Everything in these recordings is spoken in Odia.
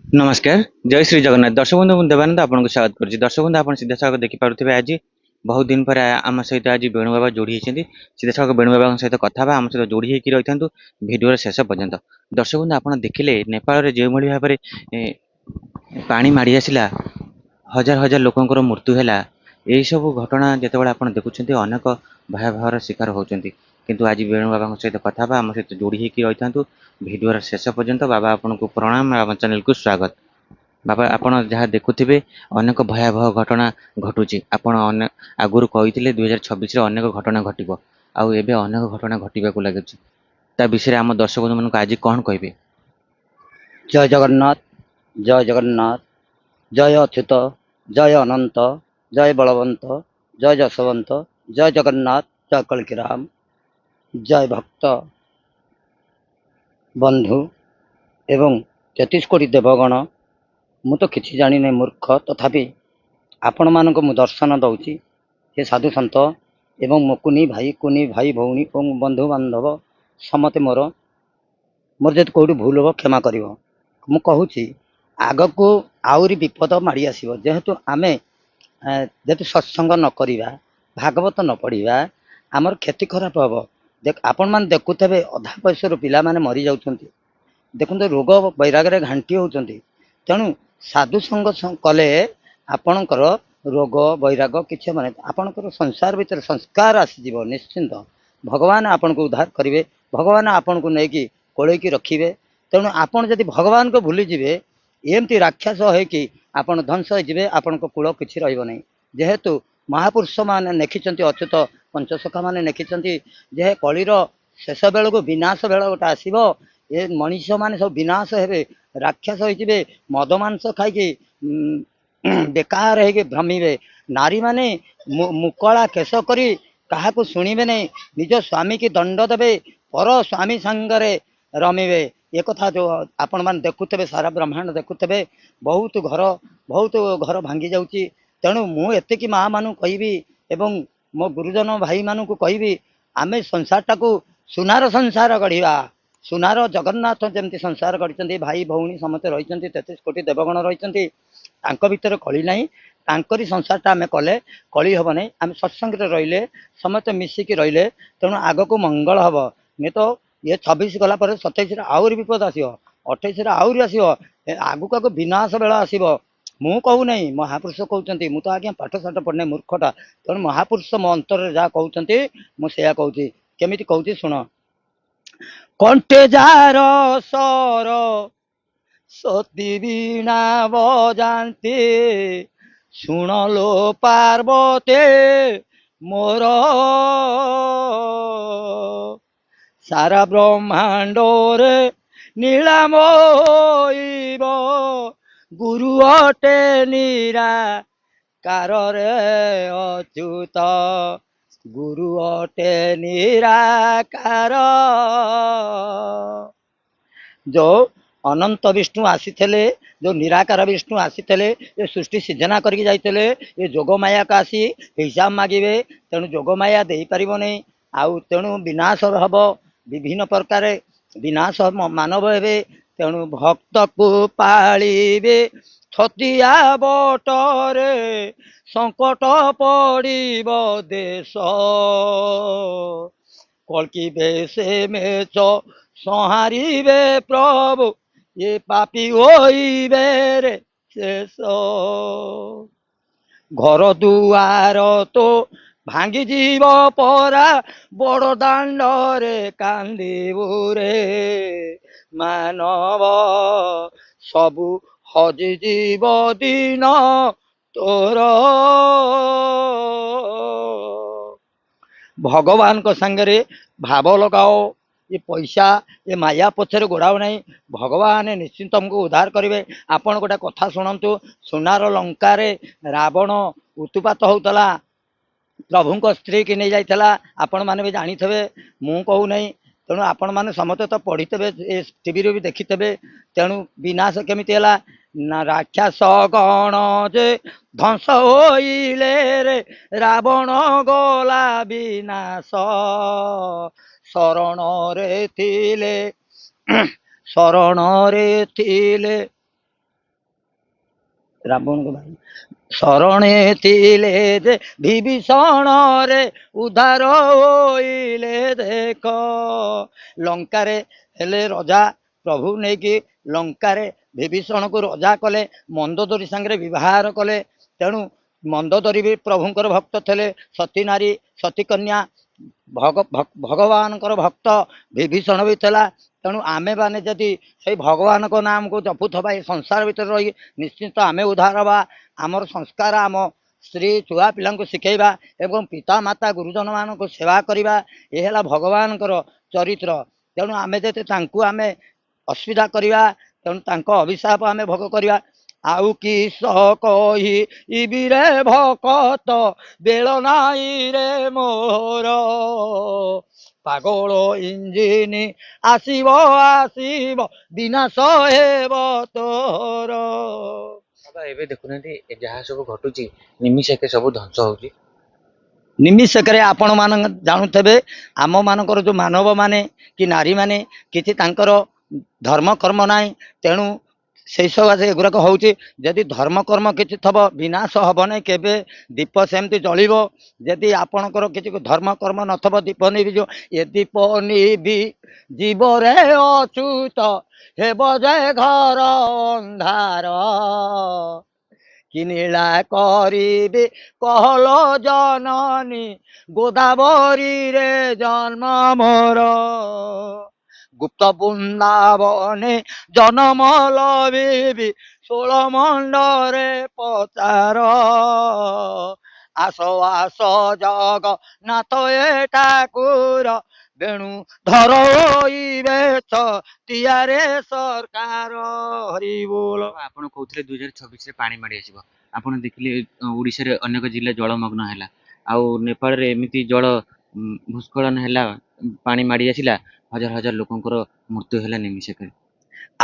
नमस्कार जय श्री जगन्नाथ दर्शक बंधु ମୁଁ ଦେବାନନ୍ଦ ଆପଣଙ୍କୁ ସ୍ୱାଗତ କରୁଛି। ଦର୍ଶକ ବନ୍ଧୁ ଆପଣ ସିଧାସଳଖ ଦେଖିପାରୁଥିବେ ଆଜି ବହୁତ ଦିନ ପରେ ଆମ ସହିତ ଆଜି ବେଣୁ ବାବା ଯୋଡ଼ି ହେଇଛନ୍ତି। ସିଧାସଳଖ ବେଣୁ ବାବାଙ୍କ ସହିତ କଥା ହେବା, ଆମ ସହିତ ଯୋଡ଼ି ହେଇକି ରହିଥାନ୍ତୁ ଭିଡ଼ିଓର ଶେଷ ପର୍ଯ୍ୟନ୍ତ। ଦର୍ଶକ ବନ୍ଧୁ ଆପଣ ଦେଖିଲେ ନେପାଳରେ ଯେଉଁଭଳି ଭାବରେ ପାଣି ମାଡ଼ି ଆସିଲା, ହଜାର ହଜାର ଲୋକଙ୍କର ମୃତ୍ୟୁ ହେଲା। ଏହି ସବୁ ଘଟଣା ଯେତେବେଳେ ଆପଣ ଦେଖୁଛନ୍ତି ଅନେକ ଭୟାବହର ଶିକାର ହେଉଛନ୍ତି। କିନ୍ତୁ ଆଜି ବେଣୁ ବାବାଙ୍କ ସହିତ କଥା ହେବା, ଆମ ସହିତ ଯୋଡ଼ି ହେଇକି ରହିଥାନ୍ତୁ ଭିଡ଼ିଓର ଶେଷ ପର୍ଯ୍ୟନ୍ତ। ବାବା ଆପଣଙ୍କୁ ପ୍ରଣାମ, ଆମ ଚ୍ୟାନେଲକୁ ସ୍ୱାଗତ। ବାବା ଆପଣ ଯାହା ଦେଖୁଥିବେ ଅନେକ ଭୟାବହ ଘଟଣା ଘଟୁଛି। ଆପଣ ଆଗରୁ କହିଥିଲେ 2026ରେ ଅନେକ ଘଟଣା ଘଟିବ, ଆଉ ଏବେ ଅନେକ ଘଟଣା ଘଟିବାକୁ ଲାଗୁଛି। ତା ବିଷୟରେ ଆମ ଦର୍ଶକ ବନ୍ଧୁମାନଙ୍କୁ ଆଜି କ'ଣ କହିବେ? ଜୟ ଜଗନ୍ନାଥ, ଜୟ ଜଗନ୍ନାଥ, ଜୟ ଅଚ୍ୟୁତ, ଜୟ ଅନନ୍ତ, ଜୟ ବଳବନ୍ତ, ଜୟ ଯଶବନ୍ତ, ଜୟ ଜଗନ୍ନାଥ, ଜୟ କଳକିରାମ, ଜୟ ଭକ୍ତ ବନ୍ଧୁ ଏବଂ 33 କୋଟି ଦେବଗଣ। ମୁଁ ତ କିଛି ଜାଣିନି ମୂର୍ଖ, ତଥାପି ଆପଣମାନଙ୍କୁ ମୁଁ ଦର୍ଶନ ଦେଉଛି। ହେ ସାଧୁ ସନ୍ଥ ଏବଂ ମୋ କୁନି ଭାଇ ଭଉଣୀ ଏବଂ ବନ୍ଧୁବାନ୍ଧବ ସମସ୍ତେ ମୋର ଯଦି କେଉଁଠି ଭୁଲ ହେବ କ୍ଷମା କରିବ। ମୁଁ କହୁଛି ଆଗକୁ ଆହୁରି ବିପଦ ମାଡ଼ି ଆସିବ। ଯେହେତୁ ଆମେ ଯଦି ସତ୍ସଙ୍ଗ ନ କରିବା, ଭାଗବତ ନ ପଢ଼ିବା, ଆମର କ୍ଷତି ଖରାପ ହେବ। ଆପଣମାନେ ଦେଖୁଥିବେ ଅଧା ବୟସରୁ ପିଲାମାନେ ମରିଯାଉଛନ୍ତି। ଦେଖନ୍ତୁ ରୋଗ ବୈରାଗରେ ଘାଣ୍ଟି ହେଉଛନ୍ତି। ତେଣୁ ସାଧୁସଙ୍ଗ କଲେ ଆପଣଙ୍କର ରୋଗ ବୈରାଗ କିଛି ହେବ ନାହିଁ। ଆପଣଙ୍କର ସଂସାର ଭିତରେ ସଂସ୍କାର ଆସିଯିବ ନିଶ୍ଚିନ୍ତ। ଭଗବାନ ଆପଣଙ୍କୁ ଉଦ୍ଧାର କରିବେ, ଭଗବାନ ଆପଣଙ୍କୁ ନେଇକି କୋଳେଇକି ରଖିବେ। ତେଣୁ ଆପଣ ଯଦି ଭଗବାନଙ୍କୁ ଭୁଲିଯିବେ, ଏମିତି ରାକ୍ଷସ ହେଇକି ଆପଣ ଧ୍ୱଂସ ହେଇଯିବେ, ଆପଣଙ୍କ କୂଳ କିଛି ରହିବ ନାହିଁ। ଯେହେତୁ ମହାପୁରୁଷମାନେ ଲେଖିଛନ୍ତି, ଅଚ୍ୟୁତ ପଞ୍ଚସଖାମାନେ ଲେଖିଛନ୍ତି ଯେ କଳିର ଶେଷ ବେଳକୁ ବିନାଶ ବେଳ ଗୋଟେ ଆସିବ। ଏ ମଣିଷମାନେ ସବୁ ବିନାଶ ହେବେ, ରାକ୍ଷସ ହେଇଯିବେ, ମଦ ମାଂସ ଖାଇକି ବେକାର ହେଇକି ଭ୍ରମିବେ। ନାରୀମାନେ ମୁକଳା କେଶ କରି କାହାକୁ ଶୁଣିବେ ନାହିଁ, ନିଜ ସ୍ୱାମୀକି ଦଣ୍ଡ ଦେବେ, ପର ସ୍ୱାମୀ ସାଙ୍ଗରେ ରମିବେ। ଏ କଥା ଯେଉଁ ଆପଣମାନେ ଦେଖୁଥିବେ, ସାରା ବ୍ରହ୍ମାଣ୍ଡ ଦେଖୁଥିବେ, ବହୁତ ଘର ଭାଙ୍ଗି ଯାଉଛି। ତେଣୁ ମୁଁ ଏତିକି ମା ମାନଙ୍କୁ କହିବି ଏବଂ ମୋ ଗୁରୁଜନ ଭାଇମାନଙ୍କୁ କହିବି, ଆମେ ସଂସାରଟାକୁ ସୁନାର ସଂସାର ଗଢ଼ିବା। ସୁନାର ଜଗନ୍ନାଥ ଯେମିତି ସଂସାର ଗଢ଼ିଛନ୍ତି, ଭାଇ ଭଉଣୀ ସମସ୍ତେ ରହିଛନ୍ତି, 33 କୋଟି ଦେବଗଣ ରହିଛନ୍ତି, ତାଙ୍କ ଭିତରେ କଳି ନାହିଁ। ତାଙ୍କରି ସଂସାରଟା ଆମେ କଲେ କଳି ହେବ ନାହିଁ। ଆମେ ସତ୍ସଙ୍ଗରେ ରହିଲେ, ସମସ୍ତେ ମିଶିକି ରହିଲେ, ତେଣୁ ଆଗକୁ ମଙ୍ଗଳ ହେବ। nie ତ ଇଏ 26 ଗଲା ପରେ 27ରେ ଆହୁରି ବିପଦ ଆସିବ, 28ରେ ଆହୁରି ଆସିବ। ଆଗକୁ ବିନାଶ ବେଳ ଆସିବ। ମୁଁ କହୁନାହିଁ, ମହାପୁରୁଷ କହୁଛନ୍ତି। ମୁଁ ତ ଆଜ୍ଞା ପାଠ ସାଠ ପଢ଼ିନାହିଁ, ମୂର୍ଖଟା। ତେଣୁ ମହାପୁରୁଷ ମୋ ଅନ୍ତରରେ ଯାହା କହୁଛନ୍ତି ମୁଁ ସେଇଆ କହୁଛି। କେମିତି କହୁଛି ଶୁଣ। କଣ୍ଟେ ଯାର ସର ସତୀ ବୀଣା ବଜାନ୍ତି, ଶୁଣଲୋ ପାର୍ବତେ ମୋର ସାରା ବ୍ରହ୍ମାଣ୍ଡରେ ନୀଳାମୟୀବ ଗୁରୁ ଅଟେ ନିରାକାରରେ ଅଚ୍ୟୁତ, ଗୁରୁ ଅଟେ ନିରାକାର। ଯେଉଁ ଅନନ୍ତ ବିଷ୍ଣୁ ଆସିଥିଲେ, ଯେଉଁ ନିରାକାର ବିଷ୍ଣୁ ଆସିଥିଲେ, ଏ ସୃଷ୍ଟି ସିର୍ଜନା କରିକି ଯାଇଥିଲେ, ଏ ଯୋଗମାୟାକୁ ଆସି ହିସାବ ମାଗିବେ। ତେଣୁ ଯୋଗମାୟା ଦେଇପାରିବନି, ଆଉ ତେଣୁ ବିନାଶ ହେବ। ବିଭିନ୍ନ ପ୍ରକାର ବିନାଶ ମାନବ ହେବେ। ତେଣୁ ଭକ୍ତକୁ ପାଳିବେ, ଛତିଆ ବଟରେ ସଙ୍କଟ ପଡ଼ିବ ଦେଶ, କଳ୍କିବେ ସେ ମେଷ ସଂହାରିବେ ପ୍ରଭୁ, ଏ ପାପି ହୋଇବେ ରେ ଶେଷ। ଘର ଦୁଆର ତ ଭାଙ୍ଗିଯିବ ପରା, ବଡ଼ ଦାଣ୍ଡରେ କାନ୍ଦିବୁ ରେ ମାନବ, ସବୁ ହଜିଯିବ ଦିନ ତୋର। ଭଗବାନଙ୍କ ସାଙ୍ଗରେ ଭାବ ଲଗାଅ। ଏ ପଇସା ଏ ମାୟା ପଛରେ ଗୋଡ଼ାଉ ନାହିଁ। ଭଗବାନ ନିଶ୍ଚିନ୍ତ ତମକୁ ଉଦ୍ଧାର କରିବେ। ଆପଣ ଗୋଟେ କଥା ଶୁଣନ୍ତୁ। ସୁନାର ଲଙ୍କାରେ ରାବଣ ଉତ୍ପାତ ହେଉଥିଲା, ପ୍ରଭୁଙ୍କ ସ୍ତ୍ରୀକି ନେଇ ଯାଇଥିଲା। ଆପଣମାନେ ବି ଜାଣିଥିବେ, ମୁଁ କହୁନାହିଁ। ତେଣୁ ଆପଣମାନେ ସମସ୍ତେ ତ ପଢ଼ିଥିବେ, ଏ ଟିଭିରେ ବି ଦେଖିଥିବେ। ତେଣୁ ବିନାଶ କେମିତି ହେଲା ନା, ରାକ୍ଷସ ଗଣ ଯେ ଧ୍ୱଂସ ହୋଇଲେ ରେ ରାବଣ ଗଲା ବିନାଶ, ଶରଣରେ ଥିଲେ ଶରଣରେ ଥିଲେ ରାବଣଙ୍କ ଭାଇ ଶରଣେ ଥିଲେ ଯେ ବିଭୀଷଣରେ ଉଦ୍ଧାର ହୋଇଲେ ଦେଖ। ଲଙ୍କାରେ ହେଲେ ରଜା, ପ୍ରଭୁ ନେଇକି ଲଙ୍କାରେ ବିଭୀଷଣକୁ ରଜା କଲେ, ମନ୍ଦୋଦରୀ ସାଙ୍ଗରେ ବିବାହାର କଲେ। ତେଣୁ ମନ୍ଦୋଦରୀ ବି ପ୍ରଭୁଙ୍କର ଭକ୍ତ ଥିଲେ, ସତୀ ନାରୀ, ସତୀ କନ୍ୟା, ଭଗବାନଙ୍କର ଭକ୍ତ ବିଭୀଷଣ ବି ଥିଲା। ତେଣୁ ଆମେମାନେ ଯଦି ସେଇ ଭଗବାନଙ୍କ ନାମକୁ ଜପୁଥିବା ଏ ସଂସାର ଭିତରେ ରହି ନିଶ୍ଚିନ୍ତ ଆମେ ଉଦ୍ଧାର ହେବା। ଆମର ସଂସ୍କାର ଆମ ସ୍ତ୍ରୀ ଛୁଆ ପିଲାଙ୍କୁ ଶିଖେଇବା ଏବଂ ପିତା ମାତା ଗୁରୁଜନମାନଙ୍କୁ ସେବା କରିବା, ଏ ହେଲା ଭଗବାନଙ୍କର ଚରିତ୍ର। ତେଣୁ ଆମେ ଯଦି ତାଙ୍କୁ ଆମେ ଅସୁବିଧା କରିବା, ତେଣୁ ତାଙ୍କ ଅଭିଶାପ ଆମେ ଭୋଗ କରିବା। ଆଉ କିସ କହିବିରେ ଭକତ ବେଳ ନାହିଁ ରେ ମୋର, ପାଗଳ ଇଞ୍ଜିନ ଆସିବ ଆସିବ ବିନାଶ ହେବ ତୋର। ବାବା ଏବେ ଦେଖୁନାହାନ୍ତି ଏ ଯାହା ସବୁ ଘଟୁଛି ନିମିଷକେ ସବୁ ଧ୍ୱଂସ ହଉଛି। ନିମିଷକରେ ଆପଣ ମାନ ଜାଣୁଥିବେ, ଆମ ମାନଙ୍କର ଯୋଉ ମାନବ ମାନେ କି ନାରୀ ମାନେ କିଛି ତାଙ୍କର ଧର୍ମ କର୍ମ ନାହିଁ, ତେଣୁ ସେଇ ସକାଶେ ଏଗୁଡ଼ାକ ହଉଛି। ଯଦି ଧର୍ମକର୍ମ କିଛି ଥବ ବିନାଶ ହବ ନାହିଁ କେବେ, ଦୀପ ସେମିତି ଜଳିବ। ଯଦି ଆପଣଙ୍କର କିଛି ଧର୍ମକର୍ମ ନଥବ ଦୀପ ନିଭିଯିବ। ଏ ଦୀପ ନିଭି ଜୀବରେ ଅଚ୍ୟୁତ ହେବ ଯେ ଘର ଅନ୍ଧାର, କି ନୀଳା କରିବି କହଲ ଜନନୀ ଗୋଦାବରୀରେ ଜନ୍ମ ମୋର, ଗୁପ୍ତ ବୃନ୍ଦାବନେ ଜନମ ଲଭିବି ଷୋଳ ମଣ୍ଡରେ ପଚାର, ଆସ ଆସ ଜଗନ୍ନାଥ ଏ ଠାକୁର ବେଣୁ ଧର ହୋଇବେ ତିଆରେ ସରକାର। ହରି ବୋଲ। ଆପଣ କହୁଥିଲେ 2026ରେ ପାଣି ମାଡ଼ି ଆସିବ, ଆପଣ ଦେଖିଲେ ଓଡ଼ିଶାରେ ଅନେକ ଜିଲ୍ଲା ଜଳମଗ୍ନ ହେଲା, ଆଉ ନେପାଳରେ ଏମିତି ଜଳ ଭୂସ୍ଖଳନ ହେଲା, ପାଣି ମାଡ଼ି ଆସିଲା, ହଜାର ହଜାର ଲୋକଙ୍କର ମୃତ୍ୟୁ ହେଲା ନିମିଷକରେ।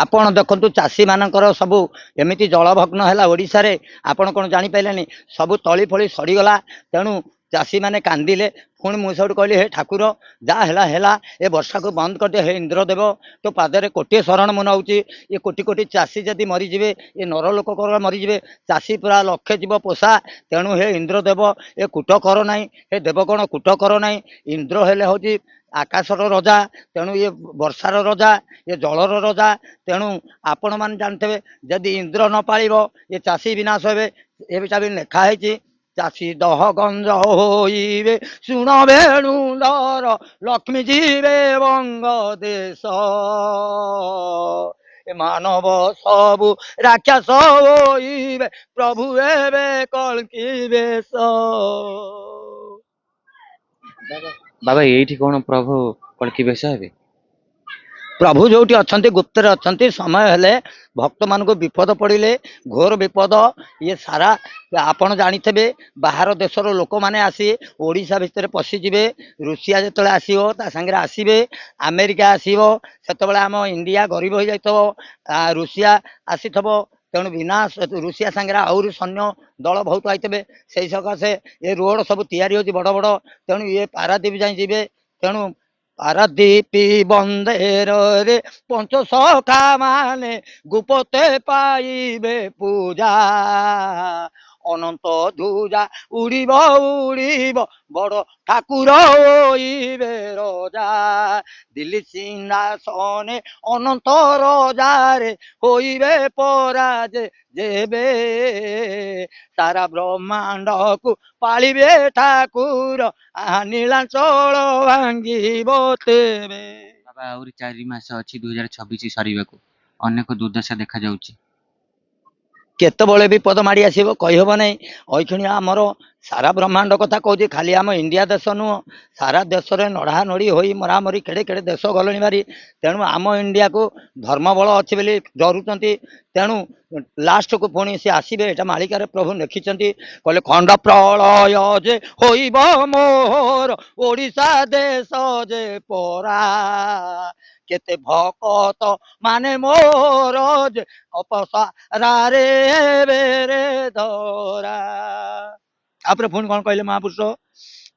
ଆପଣ ଦେଖନ୍ତୁ ଚାଷୀ ମାନଙ୍କର ସବୁ ଏମିତି ଜଳମଗ୍ନ ହେଲା ଓଡ଼ିଶାରେ, ଆପଣ କ'ଣ ଜାଣିପାରିଲେନି? ସବୁ ତଳି ଫଳି ସରିଗଲା। ତେଣୁ ଚାଷୀମାନେ କାନ୍ଦିଲେ। ପୁଣି ମୁଁ ସବୁଠୁ କହିଲି, ହେ ଠାକୁର ଯାହା ହେଲା ହେଲା, ଏ ବର୍ଷାକୁ ବନ୍ଦ କରିଦିଅ। ହେ ଇନ୍ଦ୍ରଦେବ, ତୋ ପାଦରେ କୋଟିଏ ଶରଣ ମୁଁ ନେଉଛି। ଏ କୋଟି କୋଟି ଚାଷୀ ଯଦି ମରିଯିବେ, ଏ ନରଲୋକ ମରିଯିବେ, ଚାଷୀ ପୁରା ଲକ୍ଷେ ଯିବ ପୋଷା। ତେଣୁ ହେ ଇନ୍ଦ୍ରଦେବ, ଏ କୂଟ କର ନାହିଁ। ହେ ଦେବଗଣ କୂଟ କର ନାହିଁ। ଇନ୍ଦ୍ର ହେଲେ ହଉଛି ଆକାଶର ରଜା, ତେଣୁ ଇଏ ବର୍ଷାର ରଜା, ଏ ଜଳର ରଜା। ତେଣୁ ଆପଣମାନେ ଜାଣିଥିବେ, ଯଦି ଇନ୍ଦ୍ର ନ ପାଳିବ ଏ ଚାଷୀ ବିନାଶ ହେବେ। ଏଟା ବି ଲେଖା ହେଇଛି, ଚାଷୀ ଦହ ଗଞ୍ଜ ହୋଇବେ ଶୁଣ ବେଣୁଧର, ଲକ୍ଷ୍ମୀ ଯିବେ ବଙ୍ଗ ଦେଶ, ଏ ମାନବ ସବୁ ରାକ୍ଷସ ହୋଇବେ ପ୍ରଭୁ ଏବେ କଳ୍କି ବେଶ। ବାବା ଏଇଠି କ'ଣ ପ୍ରଭୁ କଳ୍କି ବେଶ ହେବେ? ପ୍ରଭୁ ଯୋଉଠି ଅଛନ୍ତି ଗୁପ୍ତରେ ଅଛନ୍ତି। ସମୟ ହେଲେ ଭକ୍ତମାନଙ୍କୁ ବିପଦ ପଡ଼ିଲେ, ଘୋର ବିପଦ, ଇଏ ସାରା ଆପଣ ଜାଣିଥିବେ, ବାହାର ଦେଶର ଲୋକମାନେ ଆସି ଓଡ଼ିଶା ଭିତରେ ପଶିଯିବେ। ରୁଷିଆ ଯେତେବେଳେ ଆସିବ ତା ସାଙ୍ଗରେ ଆସିବେ, ଆମେରିକା ଆସିବ, ସେତେବେଳେ ଆମ ଇଣ୍ଡିଆ ଗରିବ ହୋଇଯାଇଥିବ, ରୁଷିଆ ଆସିଥିବ। ତେଣୁ ବିନା ରୁଷିଆ ସାଙ୍ଗରେ ଆହୁରି ସୈନ୍ୟ ଦଳ ବହୁତ ଆଇଥିବେ। ସେଇ ସକାଶେ ଏ ରୋଡ଼ ସବୁ ତିଆରି ହେଉଛି ବଡ଼ ବଡ଼। ତେଣୁ ଇଏ ପାରାଦ୍ୱୀପ ଯାଇ ଯିବେ। ତେଣୁ ପାରାଦ୍ୱୀପ ବନ୍ଦେରରେ ପଞ୍ଚ ସଖା ମାନେ ଗୁପତେ ପାଇବେ ପୂଜା, ଅନନ୍ତ ଧୁଜା ଉଡ଼ିବ ଉଡ଼ିବ ବଡ଼ ଠାକୁର ହୋଇବେ ରଜା, ଦିଲ୍ଲୀ ସିଂହାସନେ ଅନନ୍ତ ରଜାରେ ହୋଇବେ ପରାଜେ ଯେବେ, ସାରା ବ୍ରହ୍ମାଣ୍ଡକୁ ପାଳିବେ ଠାକୁର, ନୀଳାଚଳ ଭାଙ୍ଗିବ ତେବେ। ବାବା ଆହୁରି 4 ମାସ ଅଛି 2026 ସରିବାକୁ, ଅନେକ ଦୁର୍ଦ୍ଦଶା ଦେଖାଯାଉଛି। କେତେବେଳେ ବିପଦ ମାଡ଼ି ଆସିବ କହିହେବ ନାହିଁ। ଅଇକ୍ଷିଣିଆ ଆମର ସାରା ବ୍ରହ୍ମାଣ୍ଡ କଥା କହୁଛି, ଖାଲି ଆମ ଇଣ୍ଡିଆ ଦେଶ ନୁହଁ, ସାରା ଦେଶରେ ନଢ଼ା ନଢ଼ି ହୋଇ ମରାମରି କେଡ଼େ କେଡ଼େ ଦେଶ ଗଲେଣି ଭାରି। ତେଣୁ ଆମ ଇଣ୍ଡିଆକୁ ଧର୍ମବଳ ଅଛି ବୋଲି ଡରୁଛନ୍ତି। ତେଣୁ ଲାଷ୍ଟକୁ ପୁଣି ସେ ଆସିବେ, ଏଟା ମାଳିକାରେ ପ୍ରଭୁ ଲେଖିଛନ୍ତି। କହିଲେ ଖଣ୍ଡ ପ୍ରଳୟ ଯେ ହୋଇବ ମୋହର, ଓଡ଼ିଶା ଦେଶ ଯେ ପରା, କେତେ ଭକତ ମାନେ ମୋର ଯେ ଅପସାରାରେ ବେରେ ଧରା। ତାପରେ ପୁଣି କ'ଣ କହିଲେ ମହାପୁରୁଷ?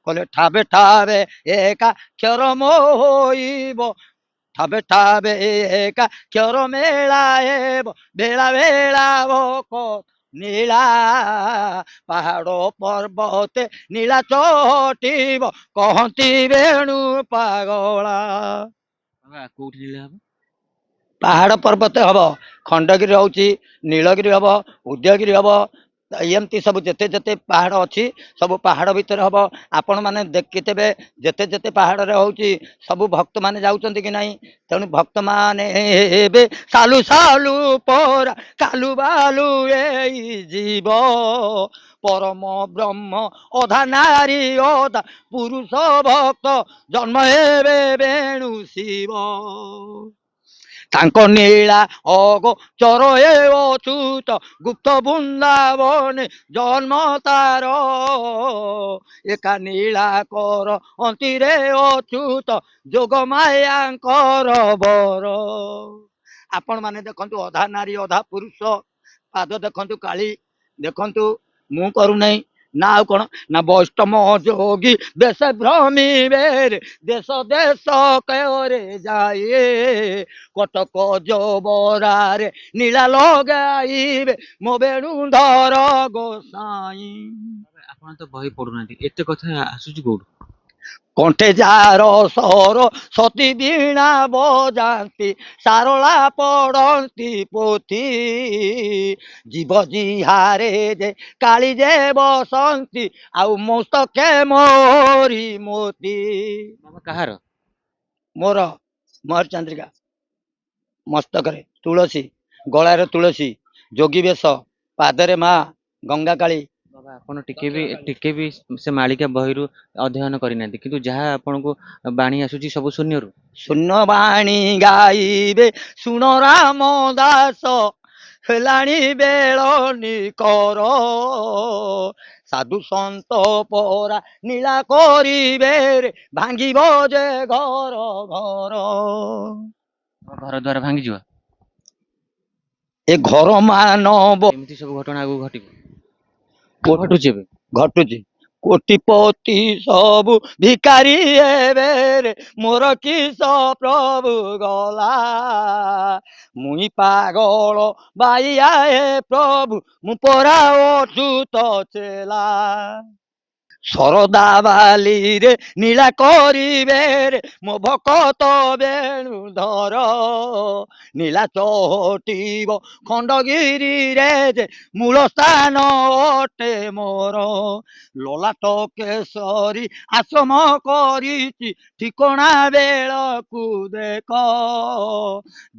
କହିଲେ ଠାବେ ଠାବେ ଏକା କ୍ଷର ମୋହିବ, ଠାବେ ଠାବେ ଏକା କ୍ଷର ମେଳା ହେବ, ବେଳା ବେଳା ଭକ ନୀଳା ପାହାଡ଼ ପର୍ବତେ ନୀଳା ଚଟିବ କହନ୍ତି ବେଣୁ ପାଗଳା। ବାବା କୋଉଠି ନିଲେ ହବ? ପାହାଡ଼ ପର୍ବତ ହବ, ଖଣ୍ଡଗିରି ହଉଛି, ନୀଳଗିରି ହବ, ଉଦୟଗିରି ହବ, ଏମିତି ସବୁ ଯେତେ ଯେତେ ପାହାଡ଼ ଅଛି ସବୁ ପାହାଡ଼ ଭିତରେ ହବ। ଆପଣମାନେ ଦେଖିଥିବେ ଯେତେ ଯେତେ ପାହାଡ଼ରେ ହଉଛି ସବୁ ଭକ୍ତମାନେ ଯାଉଛନ୍ତି କି ନାହିଁ। ତେଣୁ ଭକ୍ତମାନେ ଏବେ ସାଲୁ ସାଲୁ ପରା କାଲୁ ବାଲୁ ଏଇ ଯିବ ପରମ ବ୍ରହ୍ମ ଅଧା ନାରୀ ଅଧା ପୁରୁଷ ଭକ୍ତ ଜନ୍ମ ହେବେ ବେଣୁ ଶିବ। ତାଙ୍କ ନୀଳା ଅଗୋଚର ଏ ଅଚ୍ୟୁତ ଗୁପ୍ତ ବୃନ୍ଦାବନେ ଜନ୍ମ ତାର ଏକା ନୀଳା କର ଅନ୍ତିରେ ଅଚ୍ୟୁତ ଯୋଗ ମାୟାଙ୍କର ବର। ଆପଣମାନେ ଦେଖନ୍ତୁ ଅଧା ନାରୀ ଅଧା ପୁରୁଷ, ପାଦ ଦେଖନ୍ତୁ କାଳି, ଦେଖନ୍ତୁ ମୁଁ କରୁନାହିଁ ନା ଆଉ କଣ ନା ବୈଷ୍ଣବ ଯୋଗୀ ବେଶ ଭ୍ରମିବେ ଦେଶ ଦେଶ କେରେ ଯାଏ କଟକ ଜବରାରେ ନୀଳା ଲଗାଇବେ ମୋ ବେଣୁଧର ଗୋସାଇଁ। ଆପଣ ତ ବହି ପଢୁନାହାନ୍ତି, ଏତେ କଥା ଆସୁଛି କୋଉଠୁ? କଣ୍ଠେ ଯାର ସର ସତୀ ବୀଣା ବଜାନ୍ତି ସାରଳା ପଡ଼ନ୍ତି ପୋଥି ଜୀବ ଜିହାରେ ଯେ କାଳି ଯେ ବସନ୍ତି ଆଉ ମସ୍ତକେ ମୋରି ମୋତି। ବାବା କାହାର? ମୋର ମହର ଚନ୍ଦ୍ରିକା, ମସ୍ତକରେ ତୁଳସୀ, ଗଳାରେ ତୁଳସୀ, ଯୋଗୀ ବେଶ, ପାଦରେ ମା ଗଙ୍ଗା କାଳୀ। ବାବା ଆପଣ ଟିକେ ବି ସେ ମାଳିକା ବହିରୁ ଅଧ୍ୟୟନ କରିନାହାନ୍ତି, କିନ୍ତୁ ଯାହା ଆପଣଙ୍କୁ ବାଣୀ ଆସୁଛି ସବୁ ଶୂନ୍ୟରୁ। ଶୂନ୍ୟ ବାଣୀ ଗାଇବେ ଶୁଣ ରାମ ଦାସ ହେଲାଣି ବେଳ ନିକର ସାଧୁ ସନ୍ତ ପରା ନୀଳା କରିବେ ରେ ଭାଙ୍ଗିବ ଯେ ଘର ଘର। ଘର ଦ୍ୱାର ଭାଙ୍ଗିଯିବ, ଏ ଘର ମାନବ ଏମିତି ସବୁ ଘଟଣା ଆଗକୁ ଘଟିବ, ଘଟୁଛି ଏବେ। ଘଟୁଛି। କୋଟିପତି ସବୁ ଭିକାରୀ ହେବେ ରେ ମୋର କିସ ପ୍ରଭୁ ଗଲା ମୁଇଁ ପାଗଳ ବାଇଆ ହେ ପ୍ରଭୁ ମୁଁ ପରା ଅଚ୍ୟୁତ ଚେଲା। ଶରଦା ବାଲିରେ ନୀଳା କରିବେ ରେ ମୋ ଭକତ ବେଣୁଧର ନୀଳା ଚଟିବ ଖଣ୍ଡଗିରିରେ ଯେ ମୂଳ ସ୍ଥାନ ଅଟେ ମୋର ଲଲାଟ କେଶରୀ ଆଶ୍ରମ କରିଛି ଠିକଣା ବେଳକୁ ଦେଖ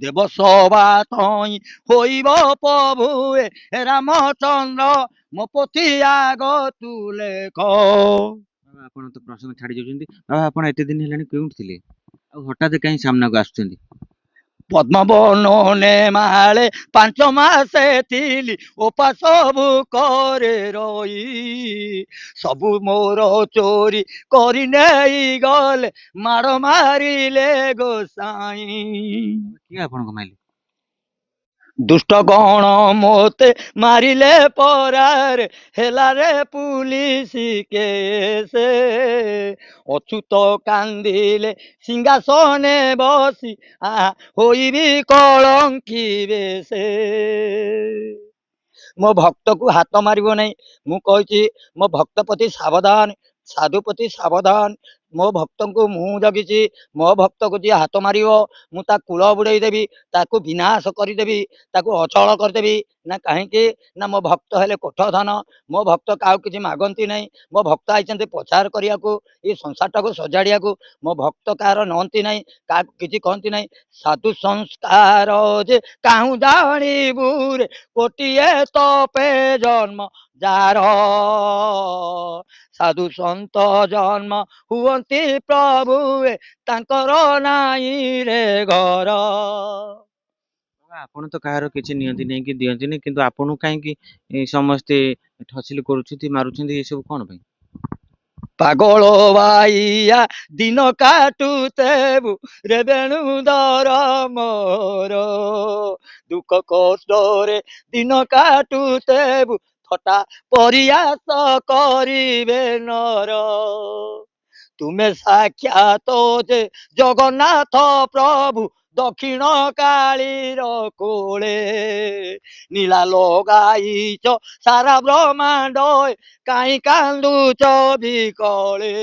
ଦେବ ସଭା ତଇଁ ହୋଇବ ପ୍ରଭୁଏ ରାମଚନ୍ଦ୍ର ମୋ ପୋଥି ଆଗ ତୁ ଲେଖ। ବାବା ଆପଣ ତ ପ୍ରସଙ୍ଗ ଛାଡି ଯାଉଛନ୍ତି। ବାବା ଆପଣ ଏତେ ଦିନ ହେଲାଣି କେଉଁଠି ଥିଲେ, ଆଉ ହଠାତ୍ କାହିଁ ସାମ୍ନାକୁ ଆସୁଛନ୍ତି? ପଦ୍ମବନ ମାଳେ 5 ମାସେ ଥିଲି ଉପାସ ଭୋକରେ ରହି ସବୁ ମୋର ଚୋରି କରି ନେଇ ଗଲେ ମାଡ଼ ମାରିଲେ ଗୋସାଇଁ। କିଏ ଆପଣଙ୍କୁ ମାଇଲେ? ଦୁଷ୍ଟ ଗଣ ମୋତେ ମାରିଲେ ପରାରେ ହେଲାରେ ପୁଲିସ କେସେ ଅଚ୍ୟୁତ କାନ୍ଦିଲେ ସିଂହାସନେ ବସି ହୋଇବି କଳଙ୍କି ବେଶେ। ମୋ ଭକ୍ତକୁ ହାତ ମାରିବ ନାହିଁ, ମୁଁ କହିଛି ମୋ ଭକ୍ତ ପ୍ରତି ସାବଧାନ, ସାଧୁ ପ୍ରତି ସାବଧାନ। ମୋ ଭକ୍ତଙ୍କୁ ମୁଁ ଜଗିଛି, ମୋ ଭକ୍ତକୁ ଯିଏ ହାତ ମାରିବ ମୁଁ ତା କୂଳ ବୁଡେଇ ଦେବି, ତାକୁ ବିନାଶ କରିଦେବି, ତାକୁ ଅଚଳ କରିଦେବି। ନା କାହିଁକି ନା ମୋ ଭକ୍ତ ହେଲେ କୋଠ ଧନ, ମୋ ଭକ୍ତ କାହାକୁ କିଛି ମାଗନ୍ତି ନାହିଁ। ମୋ ଭକ୍ତ ଆଇଛନ୍ତି ପ୍ରଚାର କରିବାକୁ, ଏ ସଂସାରଟାକୁ ସଜାଡ଼ିବାକୁ। ମୋ ଭକ୍ତ କାହାର ନଅନ୍ତି ନାହିଁ, କାହାକୁ କିଛି କହନ୍ତି ନାହିଁ। ସାଧୁ ସଂସ୍କାର ଯେ କାହୁଁ ଜାଣିବୁ ରେ କୋଟିଏ ତପେ ଜନ୍ମ ଯାର ସାଧୁ ସନ୍ତ ଜନ୍ମ ହୁଅନ୍ତି ପ୍ରଭୁଏ ତାଙ୍କର ନାଇଁ ରେ ଘର। ଆପଣ ତ କାହାର କିଛି ନିଅନ୍ତି ନାହିଁ କି ଦିଅନ୍ତିନି, କିନ୍ତୁ ଆପଣଙ୍କୁ କାହିଁକି ସମସ୍ତେ ଠସିଲ କରୁଛନ୍ତି, ମାରୁଛନ୍ତି, ଏସବୁ କଣ ପାଇଁ? ପାଗଳ ବାଇଆ ଦିନ କାଟୁତେବୁ ରେ ବେଣୁଧର ମୋର ଦୁଃଖ କଷ୍ଟରେ ଦିନ କାଟୁତେବୁ ଥଟା ପରିହାସ କରିବେ ନର ତୁମେ ସାକ୍ଷାତ ଯେ ଜଗନ୍ନାଥ ପ୍ରଭୁ দক্ষিণ কালীর কোলে নীলা লগাইছ সারা ব্রহ্মাণ্ড কাই কান্দুছ বিকলে